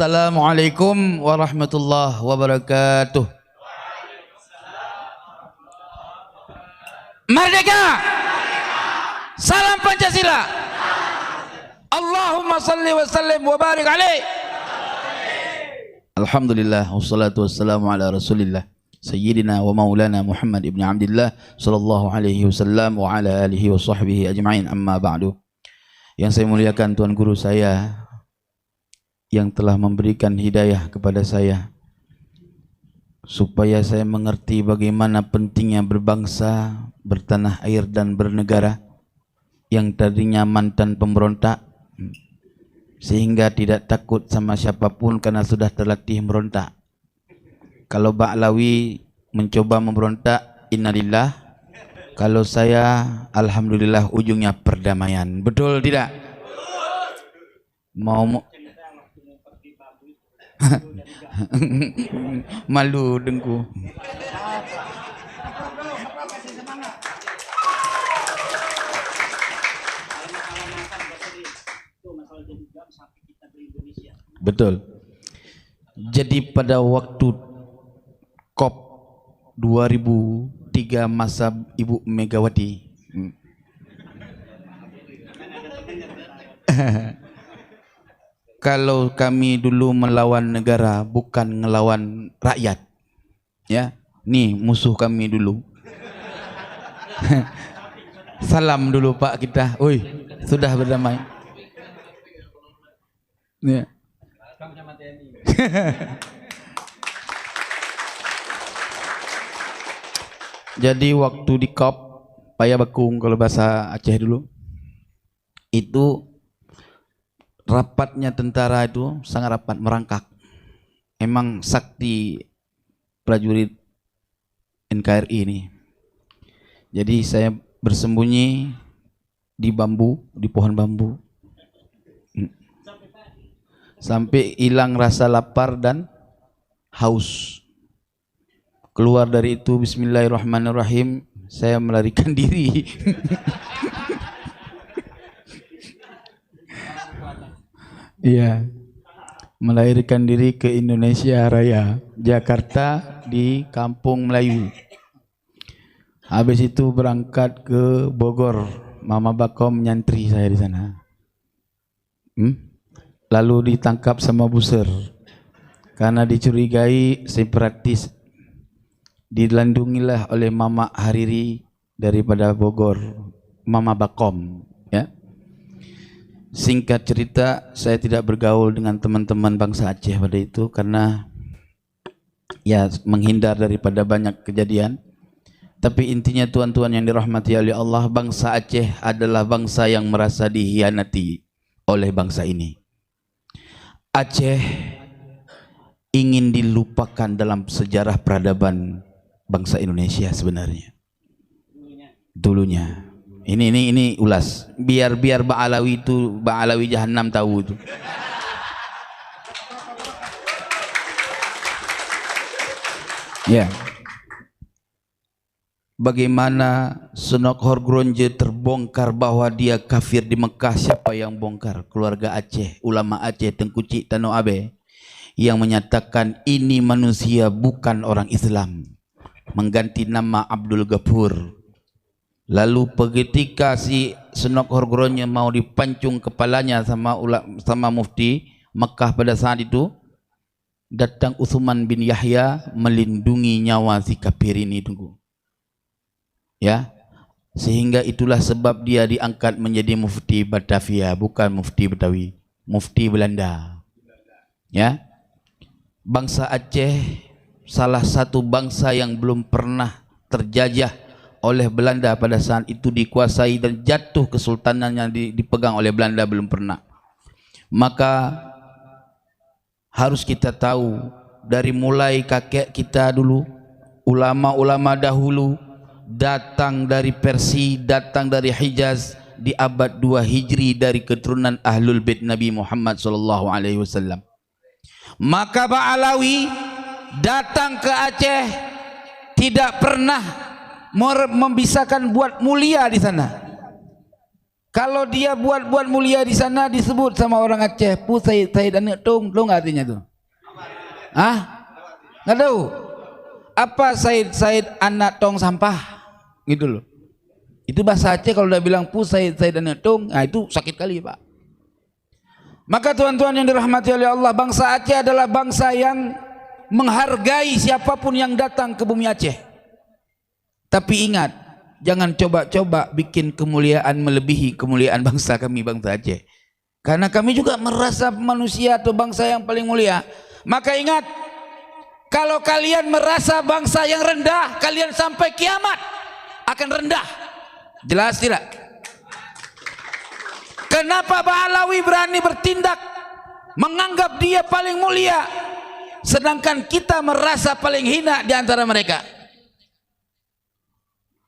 Assalamualaikum warahmatullahi wabarakatuh. Merdeka! Salam Pancasila! Allahumma salli wa sallim wa barik alaih. Alhamdulillah wassalatu wassalamu ala Rasulillah Sayyidina wa maulana Muhammad ibn Abdillah sallallahu alaihi wasallam wa ala alihi wa sahbihi ajma'in, amma ba'du. Yang saya muliakan Tuan Guru saya yang telah memberikan hidayah kepada saya supaya saya mengerti bagaimana pentingnya berbangsa, bertanah air dan bernegara, yang tadinya mantan pemberontak sehingga tidak takut sama siapapun karena sudah terlatih merontak. Kalau Ba'lawi mencoba memberontak, innalillah. Kalau saya, alhamdulillah, ujungnya perdamaian. Betul tidak? Mau malu dengku. Betul. Jadi pada waktu COP 2003 masa Ibu Megawati, kalau kami dulu melawan negara bukan ngelawan rakyat, ya, nih musuh kami dulu. Salam dulu Pak kita, oi, sudah berdamai. Ya. Jadi waktu di COP Paya Bakung, kalau bahasa Aceh dulu, itu rapatnya tentara itu sangat rapat, merangkak. Emang sakti prajurit NKRI ini. Jadi saya bersembunyi di bambu, di pohon bambu, sampai hilang rasa lapar dan haus. Keluar dari itu, bismillahirrahmanirrahim, saya melarikan diri. Iya, melahirkan diri ke Indonesia Raya, Jakarta, di Kampung Melayu. Habis itu berangkat ke Bogor, Mama Bakom nyantri saya di sana. Lalu ditangkap sama buser karena dicurigai separatis. Dilandungilah oleh Mama Hariri daripada Bogor, Mama Bakom, ya. Singkat cerita, saya tidak bergaul dengan teman-teman bangsa Aceh pada itu karena ya menghindar daripada banyak kejadian. Tapi intinya tuan-tuan yang dirahmati oleh Allah, bangsa Aceh adalah bangsa yang merasa dihianati oleh bangsa ini. Aceh ingin dilupakan dalam sejarah peradaban bangsa Indonesia sebenarnya. Dulunya. Ini ulas. Biar Ba'alawi itu, Ba'alawi Jahannam tahu itu. Ya. Bagaimana Sunok Horgronje terbongkar bahwa dia kafir di Mekah. Siapa yang bongkar? Keluarga Aceh, ulama Aceh, Tengku Cik Tano Abe, yang menyatakan ini manusia bukan orang Islam, mengganti nama Abdul Ghafur. Lalu ketika si Sunok Horgronje mau dipancung kepalanya sama mufti Mekah pada saat itu, datang Utsman bin Yahya melindungi nyawa si kafir ini, tunggu. Ya, sehingga itulah sebab dia diangkat menjadi mufti Batavia, bukan mufti Betawi, mufti Belanda. Ya, bangsa Aceh salah satu bangsa yang belum pernah terjajah oleh Belanda pada saat itu, dikuasai dan jatuh kesultanan yang dipegang oleh Belanda belum pernah. Maka harus kita tahu dari mulai kakek kita dulu, ulama-ulama dahulu datang dari Persia, datang dari Hijaz di abad 2 Hijri dari keturunan Ahlul Bait Nabi Muhammad SAW. Maka Ba'alawi datang ke Aceh tidak pernah membisahkan buat mulia di sana. Kalau dia buat mulia di sana disebut sama orang Aceh, Pu Said anak Tung, tahu nggak artinya tuh? Ah, nggak tahu. Apa Said anak tong sampah, gitu loh. Itu bahasa Aceh kalau udah bilang Pu Said anak Tung, nah itu sakit kali Pak. Maka tuan-tuan yang dirahmati oleh Allah, bangsa Aceh adalah bangsa yang menghargai siapapun yang datang ke bumi Aceh. Tapi ingat, jangan coba-coba bikin kemuliaan melebihi kemuliaan bangsa kami, bangsa Aceh. Karena kami juga merasa manusia atau bangsa yang paling mulia. Maka ingat, kalau kalian merasa bangsa yang rendah, kalian sampai kiamat akan rendah. Jelas tidak? Kenapa Ba'alawi berani bertindak menganggap dia paling mulia, sedangkan kita merasa paling hina di antara mereka?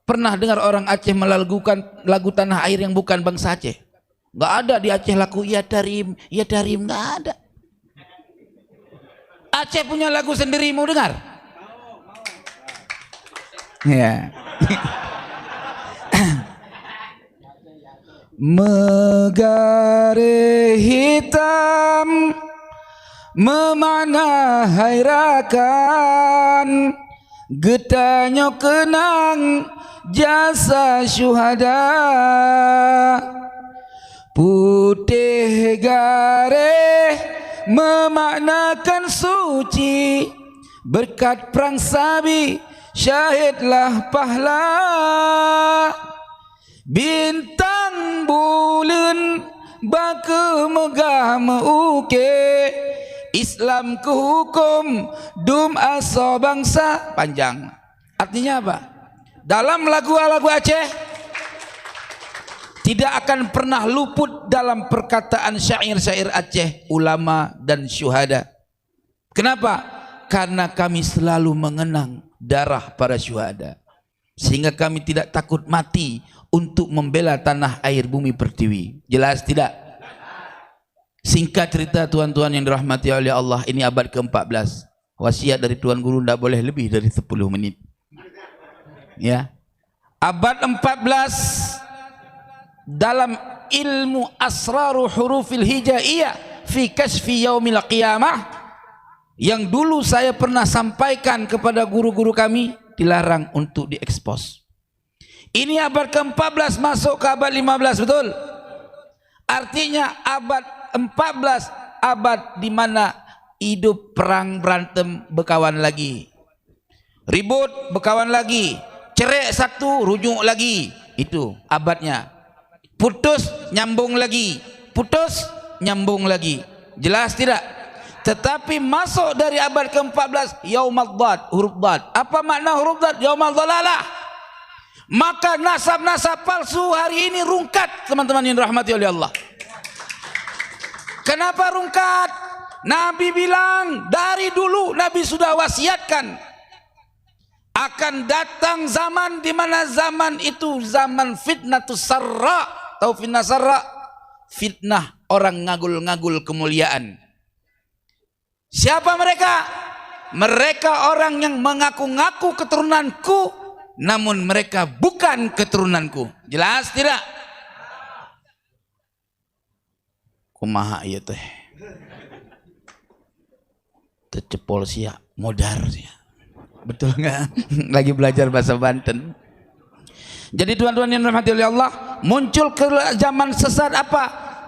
Pernah dengar orang Aceh melagukan lagu tanah air yang bukan bangsa Aceh? Nggak ada di Aceh lagu ya Darim, nggak ada. Aceh punya lagu sendiri, mau dengar? Ya. Megare hitam memana hairakan, getanyo kenang jasa syuhada, putih gare memaknakan suci, berkat perang Sabi syahidlah pahla, bintang bulan baka megah meuke, Islam ke hukum dum aso bangsa. Panjang. Artinya apa? Dalam lagu-lagu Aceh tidak akan pernah luput dalam perkataan syair-syair Aceh, ulama dan syuhada. Kenapa? Karena kami selalu mengenang darah para syuhada, sehingga kami tidak takut mati untuk membela tanah air bumi pertiwi. Jelas tidak? Singkat cerita tuan-tuan yang dirahmati oleh Allah, ini abad ke-14. Wasiat dari Tuan Guru tidak boleh lebih dari 10 menit. Ya. Abad 14 dalam ilmu asraru hurufil hijaiyah fi kasfi yaumil qiyamah, yang dulu saya pernah sampaikan kepada guru-guru kami, dilarang untuk diekspos. Ini abad ke-14 masuk ke abad 15, betul? Artinya abad 14 abad di mana hidup perang berantem berkawan lagi, ribut berkawan lagi, cerai satu rujuk lagi, itu abadnya. Putus nyambung lagi, putus nyambung lagi. Jelas tidak? Tetapi masuk dari abad ke-14 yaumad dhad, huruf dhad. Apa makna huruf dhad? Yaumad dhalalah. Maka nasab-nasab palsu hari ini rungkat, teman-teman yang dirahmati oleh Allah. Kenapa rungkat? Nabi bilang dari dulu, Nabi sudah wasiatkan akan datang zaman di mana zaman itu zaman fitnatus sarra. Tahu fitnah sarra? Fitnah orang ngagul-ngagul kemuliaan. Siapa mereka? Mereka orang yang mengaku-ngaku keturunanku, namun mereka bukan keturunanku. Jelas tidak? Kumaha ieu teh? Tecepol sia, modar sia. Betul enggak? Lagi belajar bahasa Banten. Jadi tuan-tuan yang dirahmati oleh Allah, muncul ke zaman sesat apa?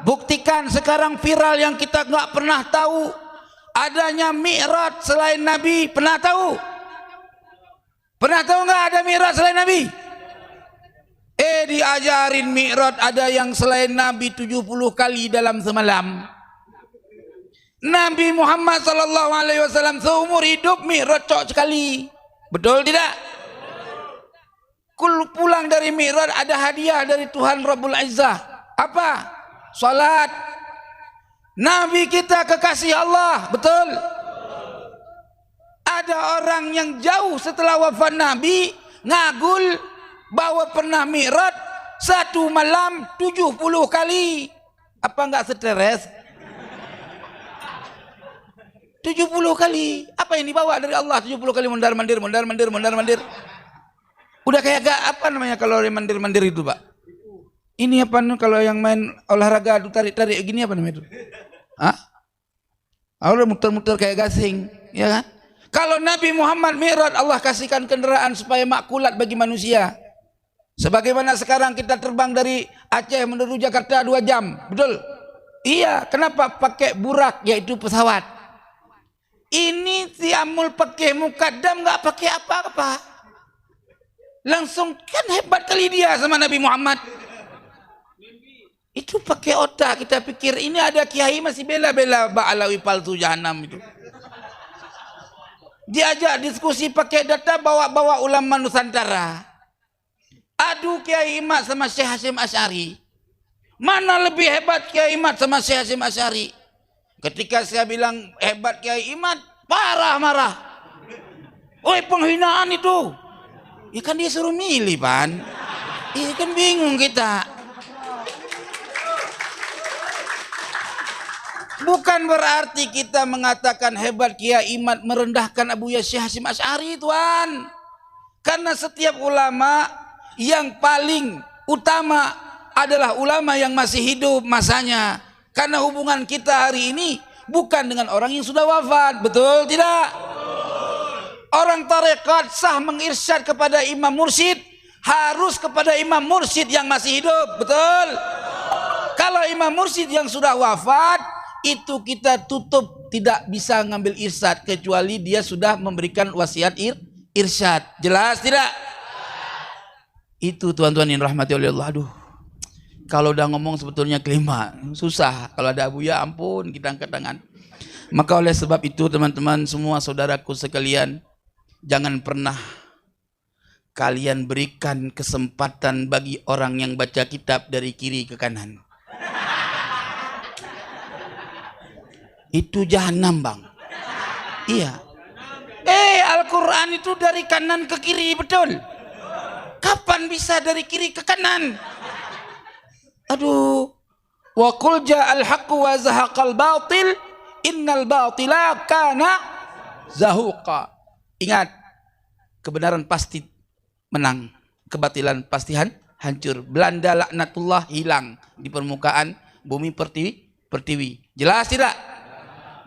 Buktikan sekarang viral yang kita nggak pernah tahu adanya Mi'raj selain Nabi. Pernah tahu? Pernah tahu nggak ada Mi'raj selain Nabi? Diajarin Mi'raj ada yang selain Nabi 70 kali dalam semalam. Nabi Muhammad SAW seumur hidup Mi'raj cok sekali. Betul tidak? Pulang dari Mi'raj ada hadiah dari Tuhan Rabbul Izzah. Apa? Salat. Nabi kita kekasih Allah. Betul? Ada orang yang jauh setelah wafat Nabi ngagul bahwa pernah Mi'raj satu malam 70 kali. Apa enggak stres? 70 kali. Apa yang dibawa dari Allah 70 kali mondar-mandir. Udah kayak gak apa namanya kalau mandir-mandir itu, Pak? Ini apa nih kalau yang main olahraga adu tarik-tarik gini apa namanya itu? Hah? Allah muter-muter kayak gasing, ya kan? Kalau Nabi Muhammad Mi'raj, Allah kasihkan kendaraan supaya makulat bagi manusia. Sebagaimana sekarang kita terbang dari Aceh menuju Jakarta 2 jam, betul? Iya, kenapa pakai burak yaitu pesawat? Ini si Amul pakai mukaddam nggak pakai apa-apa. Langsung kan hebat kali dia sama Nabi Muhammad. Itu pakai otak, kita pikir ini ada kiai masih bela-bela Ba'alawi palsu jahanam itu. Diajak diskusi pakai data bawa-bawa ulama Nusantara. Adu Kiai Imad sama Syekh Hasyim Asy'ari. Mana lebih hebat Kiai Imad sama Syekh Hasyim Asy'ari? Ketika saya bilang hebat Kiai Imad, marah. Oi, penghinaan itu. Ya kan dia suruh milih, Pan. Iya kan bingung kita. Bukan berarti kita mengatakan hebat Kiai Imad merendahkan Abu Syekh Hasyim Asy'ari, Tuan. Karena setiap ulama yang paling utama adalah ulama yang masih hidup masanya. Karena hubungan kita hari ini bukan dengan orang yang sudah wafat, betul tidak? Orang tarekat sah mengirsyad kepada imam mursyid harus kepada imam mursyid yang masih hidup, betul? Kalau imam mursyid yang sudah wafat, itu kita tutup, tidak bisa ngambil irsyad kecuali dia sudah memberikan wasiat irsyad. Jelas tidak? Itu tuan-tuan yang rahmati oleh Allah. Aduh, kalau udah ngomong sebetulnya kelima susah. Kalau ada Abuya ampun kita angkat tangan. Maka oleh sebab itu teman-teman semua saudaraku sekalian, jangan pernah kalian berikan kesempatan bagi orang yang baca kitab dari kiri ke kanan. Itu jahanam, Bang. Iya. Al-Quran itu dari kanan ke kiri, betul? Kapan bisa dari kiri ke kanan? Aduh. Wa qul ja'al haqqu wa zahaqal batil innal batila kana zahuqa. Ingat, kebenaran pasti menang, kebatilan pasti hancur. Belanda laknatullah hilang di permukaan bumi pertiwi. Jelas tidak?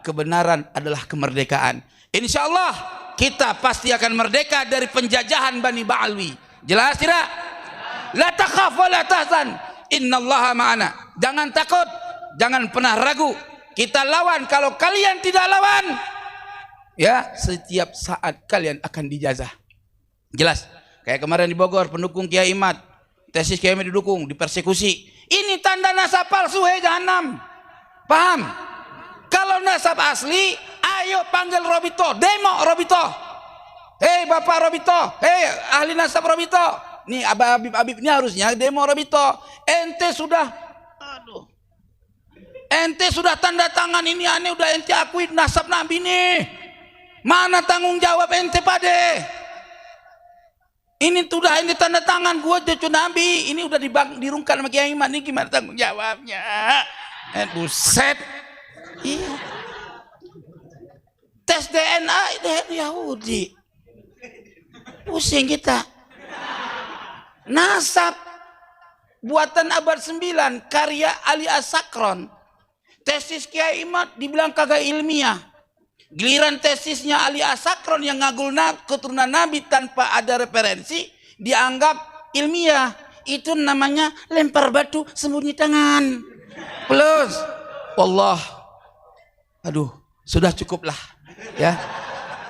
Kebenaran adalah kemerdekaan. Insyaallah kita pasti akan merdeka dari penjajahan Bani Ba'alwi. Jelas tidak? La takhaf wa la tahzan, innallaha ma'ana. Jangan takut, jangan pernah ragu. Kita lawan. Kalau kalian tidak lawan, ya setiap saat kalian akan dijazah. Jelas? Kayak kemarin di Bogor, pendukung Kiai Imad, tesis Kiai Imad didukung, dipersekusi. Ini tanda nasab palsu, jahanam. Paham? Kalau nasab asli, ayo panggil Robito, demo Robito. Hei Bapak Robito, hei ahli nasab Robito. Nih Habib ini harusnya demo Robito. Ente sudah tanda tangan ini aneh, udah ente akui nasab Nabi nih. Mana tanggung jawab ente pade? Ini sudah ente tanda tangan gua cucu Nabi. Ini udah dirungkan sama Kiai Imad, nih gimana tanggung jawabnya? Buset. Iya. Tes DNA Yahudi. Pusing kita. Nasab buatan abad 9 karya Ali As-Sakron. Tesis Kiai Imad dibilang kagak ilmiah. Giliran tesisnya Ali As-Sakron yang ngagul keturunan Nabi tanpa ada referensi dianggap ilmiah. Itu namanya lempar batu sembunyi tangan. Plus wallah. Aduh, sudah cukuplah ya.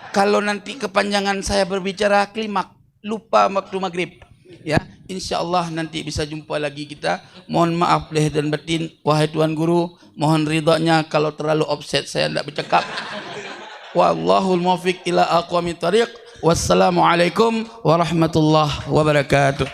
Kalau nanti kepanjangan saya berbicara klimak, lupa waktu maghrib ya. Insya Allah nanti bisa jumpa lagi kita. Mohon maaf lahir dan batin, wahai Tuan Guru, mohon ridhonya kalau terlalu offset saya tidak bercakap. Wallahul muwaffiq ila aqwamit thariq. Wassalamualaikum warahmatullahi wabarakatuh.